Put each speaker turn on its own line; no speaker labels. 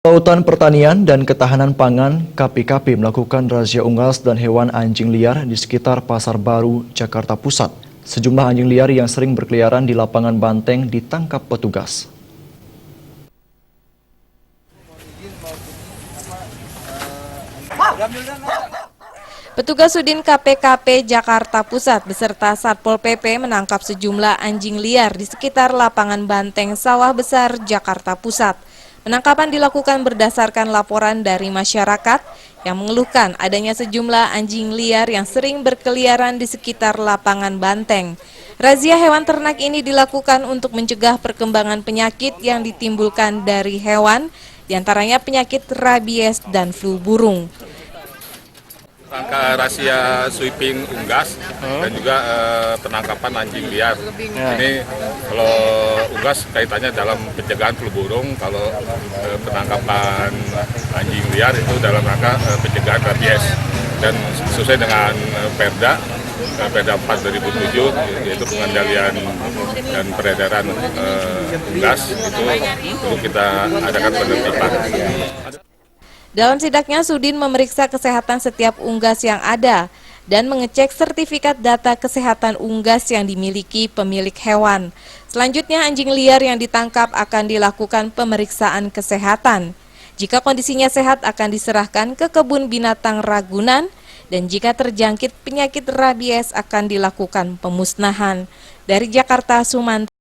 Kelautan Pertanian dan Ketahanan Pangan (KPKP) melakukan razia unggas dan hewan anjing liar di sekitar Pasar Baru, Jakarta Pusat. Sejumlah anjing liar yang sering berkeliaran di lapangan banteng ditangkap petugas.
Petugas Sudin KPKP Jakarta Pusat beserta Satpol PP menangkap sejumlah anjing liar di sekitar lapangan banteng Sawah Besar, Jakarta Pusat. Penangkapan dilakukan berdasarkan laporan dari masyarakat yang mengeluhkan adanya sejumlah anjing liar yang sering berkeliaran di sekitar lapangan banteng. Razia hewan ternak ini dilakukan untuk mencegah perkembangan penyakit yang ditimbulkan dari hewan, diantaranya penyakit rabies dan flu burung.
Rangka rahasia sweeping unggas dan juga penangkapan anjing liar. Ini kalau unggas kaitannya dalam pencegahan flu burung, kalau penangkapan anjing liar itu dalam rangka pencegahan rabies. Dan sesuai dengan Perda 4 2007, yaitu pengendalian dan peredaran unggas, itu perlu kita adakan penertiban.
Dalam sidaknya, Sudin memeriksa kesehatan setiap unggas yang ada dan mengecek sertifikat data kesehatan unggas yang dimiliki pemilik hewan. Selanjutnya, anjing liar yang ditangkap akan dilakukan pemeriksaan kesehatan. Jika kondisinya sehat akan diserahkan ke kebun binatang Ragunan dan jika terjangkit penyakit rabies akan dilakukan pemusnahan. Dari Jakarta, Sumantri.